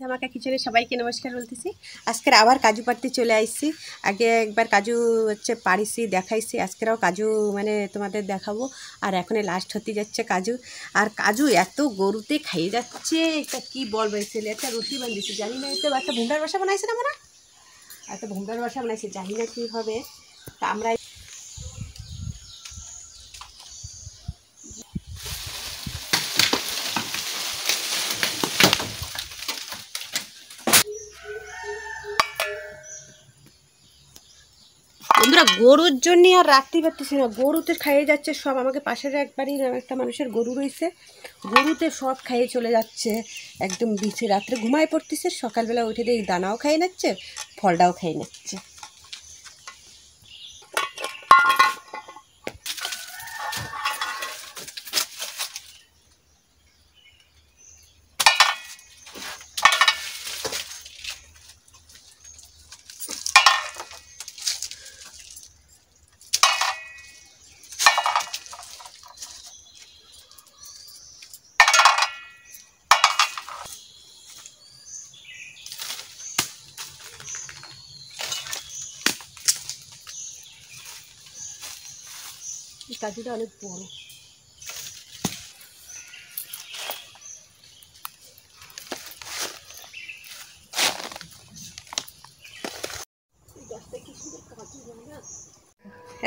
ধামাকা কিচেনে সবাইকে নমস্কার বলতেছি। আজকের আবার কাজু পাড়তে চলে আসছি। আগে একবার কাজু পাড়িছি দেখাইছি, আজকেরও কাজু মানে তোমাদের দেখাবো। আর এখন লাস্ট হতে যাচ্ছে কাজু। আর কাজু এত গরুতে খাইয়ে যাচ্ছে, এটা কী বলবো। ছেলে একটা রুটি বানিয়েছি, জানি না এতে একটা ভুন্ডার বাসা বানাইছে না, আমরা একটা ভুন্ডার বাসা বানাইছি, জানি না কী হবে। তা আমরা বন্ধুরা গরুর জন্য আর রাখতে পারতেছি না, গরুতে খাইয়ে যাচ্ছে সব। আমাকে পাশের একবারই একটা মানুষের গরু রয়েছে, গরুতে সব খাইয়ে চলে যাচ্ছে একদম বিছে। রাত্রে ঘুমায় পড়তেছে, সকালবেলা উঠে দিয়ে দানাও খাইয়ে নিচ্ছে, ফলটাও খাইয়ে নিচ্ছে। কাজুটা অনেক বড়।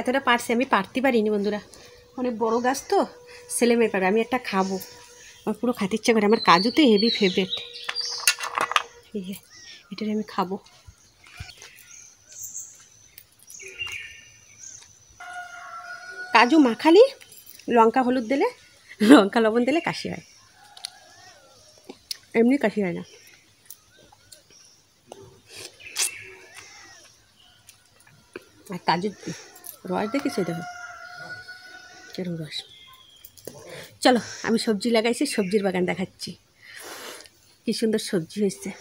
এতটা পারছি, আমি পারতে পারিনি বন্ধুরা, অনেক বড় গাছ তো, ছেলে মেয়ে পারে। আমি একটা খাবো, আমার পুরো খাতে ইচ্ছা করে। আমার কাজুতে হেভি ফেভারেট, এই যে এটা আমি খাবো। কাজু মাখালি লঙ্কা হলুদ দিলে, লঙ্কা লবণ দিলে কাশি হয়, এমনি কাশি হয় না। আর কাজুর রস দেখেছি, দেখো কিরকম রস। চলো আমি সবজি লাগাইছি, সবজির বাগান দেখাচ্ছি, কি সুন্দর সবজি হয়েছে।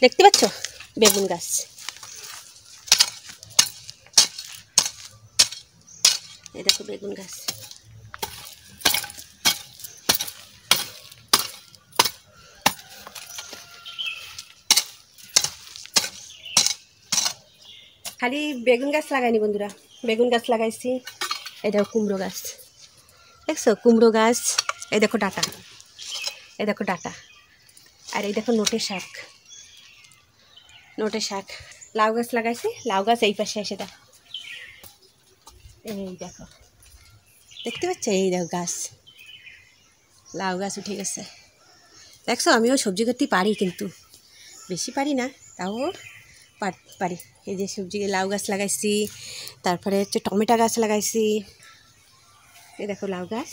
দেখতে পাচ্ছ বেগুন গাছ, এই দেখো বেগুন গাছ। খালি বেগুন গাছ লাগাইনি বন্ধুরা, বেগুন গাছ লাগাইছি। এই দেখো কুমড়ো গাছ, দেখছো কুমড়ো গাছ। এই দেখো ডাটা, এই দেখো ডাটা। আর এই দেখো নোটে শাক, নোটে শাক। লাউ গাছ লাগাইছি, লাউ গাছ এই পাশে এসে দেখো, এই দেখো দেখতে পাচ্ছ, এই দেখো গাছ, লাউ গাছ উঠে গেছে। দেখছো আমিও সবজি করতে পারি, কিন্তু বেশি পারি না, তাও পারি। এই যে সবজি লাউ গাছ লাগাইছি, তারপরে হচ্ছে টমেটো গাছ লাগাইছি। এই দেখো লাউ গাছ,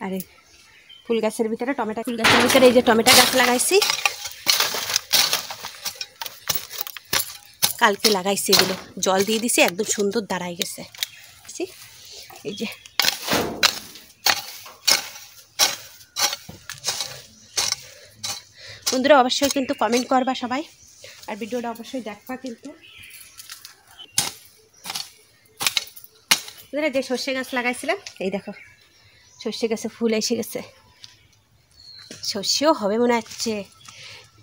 আরে ফুল গাছের ভিতরে টমেটো, ফুল গাছের ভিতরে এই যে টমেটো গাছ লাগাইছি, কালকে লাগাইছি। এগুলো জল দিয়ে দিছি, একদম সুন্দর দাঁড়াই গেছে। এই যে বন্ধুরা অবশ্যই কিন্তু কমেন্ট করবা সবাই, আর ভিডিওটা অবশ্যই দেখবা। কিন্তু যে সর্ষে গাছ লাগাইছিলাম, এই দেখো সর্ষে গাছে ফুল এসে গেছে, সর্ষেও হবে মনে হচ্ছে।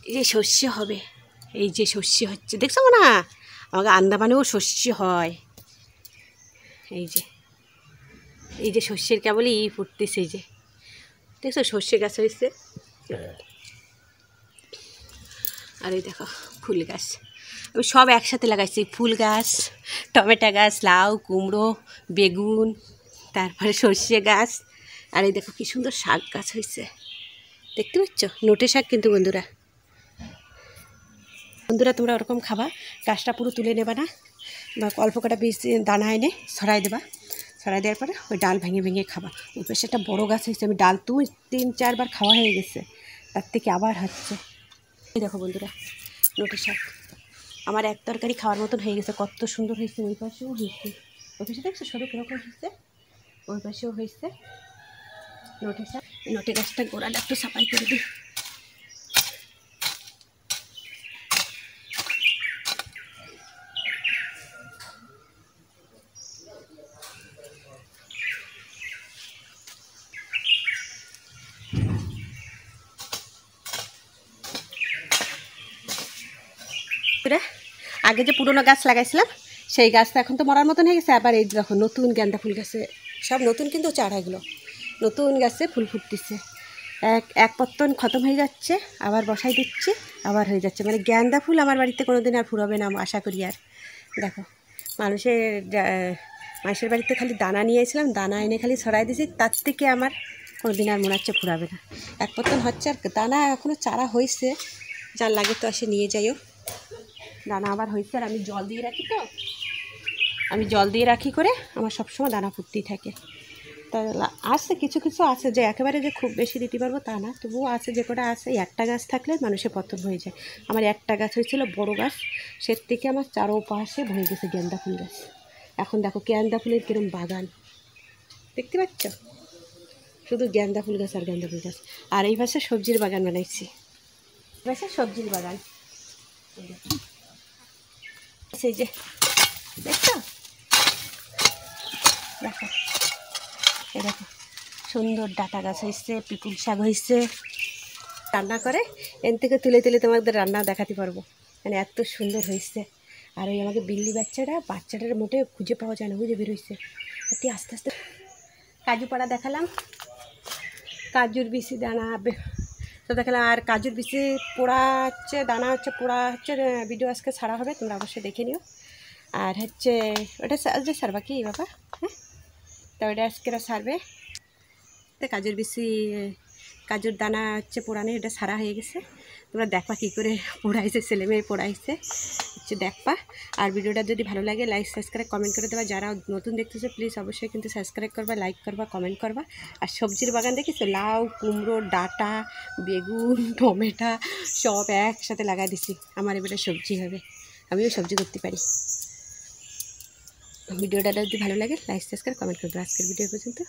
এই যে সর্ষে হবে, এই যে সর্ষে হচ্ছে, দেখছো না আমাকে আন্দামানেও সর্ষে হয়। এই যে এই যে সর্ষের কেবলই ফুটতেছে, এই যে দেখছো সর্ষে গাছ হয়েছে। আর এই দেখো ফুল গাছ, আমি সব একসাথে লাগাইছি, ফুল গাছ, টমেটো গাছ, লাউ, কুমড়ো, বেগুন, তারপরে সর্ষে গাছ। আর এই দেখো কি সুন্দর শাক গাছ হয়েছে, দেখতে পাচ্ছ নোটে শাক। কিন্তু বন্ধুরা তোমরা ওরকম খাবা, গাছটা পুরো তুলে নেবা না, বা অল্প কটা বীজ দানা এনে ছড়াই দেবা, ছড়াই দেওয়ার পরে ওই ডাল ভেঙে ভেঙে খাবা। ওই পাশে একটা বড়ো গাছ হয়েছে, আমি ডাল তো 3-4 বার খাওয়া হয়ে গেছে, তার থেকে আবার হচ্ছে। এই দেখো বন্ধুরা নোটে শাক আমার এক তরকারি খাওয়ার মতন হয়ে গেছে, কত সুন্দর হয়েছে। ওই পাশেও হয়েছে, ওই পাশে দেখছো সরু কীরকম হয়েছে, ওই পাশেও হয়েছে নোটে শাক। নোটে গাছটা গোড়াটা একটু সাফাই করে দিই। আগে যে পুরোনো গাছ লাগাইছিলাম সেই গাছটা এখন তো মরার মতন হয়ে গেছে। আবার এই দেখো নতুন গেন্দা ফুল গাছে, সব নতুন কিন্তু চারাগুলো নতুন গাছে ফুল ফুটতেছে। এক পত্তন খতম হয়ে যাচ্ছে, আবার বসাই দিচ্ছি, আবার হয়ে যাচ্ছে। মানে গেন্দা ফুল আমার বাড়িতে কোনো দিন আর ফুরাবে না আশা করি। আর দেখো মানুষের বাড়িতে খালি দানা নিয়ে এসেছিলাম, দানা এনে খালি ছড়াই দিয়েছি, তার থেকে আমার কোনো দিন আর মনে হচ্ছে ফুরাবে না। এক পত্তন হচ্ছে, আর দানা এখনও চারা হয়েছে, যার লাগে তো আসে নিয়ে যাইও। দানা আবার হয়েছে, আর আমি জল দিয়ে রাখি, তো আমি জল দিয়ে রাখি করে আমার সবসময় দানা ফুটতেই থাকে। তা আছে কিছু কিছু আছে যে একেবারে যে খুব বেশি দিতে পারবো তা না, তবুও আছে যে কটা আছে। একটা গাছ থাকলে মানুষের পতন হয়ে যায়। আমার একটা গাছ হয়েছিল বড় গাছ, সে থেকে আমার চারোপাশে ভরে গেছে গেন্দা ফুল গাছ। এখন দেখো গেন্দা ফুলের কিরম বাগান দেখতে পাচ্ছ, শুধু গেন্দা ফুল গাছ আর গেন্দা ফুল গাছ। আর এই পাশে সবজির বাগান বানাইছি, এই পাশে সবজির বাগান। সেই যে দেখছো, দেখো এই দেখো সুন্দর ডাটা গাছ হয়েছে, পিপুল শাক হয়েছে। রান্না করে এন থেকে তুলে তুলে তোমাদের রান্না দেখাতে পারবো, মানে এত সুন্দর হয়েছে। আর ওই আমাকে বিল্লি বাচ্চাটার মোটে খুঁজে পাওয়া যায় না, বুঝে বেরোইছে। এটি আস্তে আস্তে কাজু পাড়া দেখালাম, কাজুর বিচি দানা তো দেখালাম। আর কাজুর বিচি পোড়া হচ্ছে, দানা হচ্ছে পোড়া হচ্ছে, ভিডিও আজকে ছাড়া হবে, তোমরা অবশ্যই দেখে নিও। আর হচ্ছে ওটা আজকে সারবা কি বাবা? হ্যাঁ, তো ওটা আজকে সারবে। কাজুর বিচি কাজুর দানা হচ্ছে পোড়ানো, এটা সারা হয়ে গেছে। তোমরা দেখবা কী করে পোড়াইছে, ছেলে মেয়ে পোড়াইছে হচ্ছে দেখবা। আর ভিডিওটা যদি ভালো লাগে লাইক সাবস্ক্রাইব কমেন্ট করে দেবা। যারা নতুন দেখতেছে প্লিজ অবশ্যই কিন্তু সাবস্ক্রাইব করবা, লাইক করবা, কমেন্ট করবা। আর সবজির বাগান দেখেছো, লাউ, কুমড়ো, ডাঁটা, বেগুন, টমেটো সব একসাথে লাগাই দিছি। আমার এবারে সবজি হবে, আমিও সবজি করতে পারি। ভিডিওটা যদি ভালো লাগে লাইক সাবস্ক্রাইব কমেন্ট করবো। আজকের ভিডিও পর্যন্ত।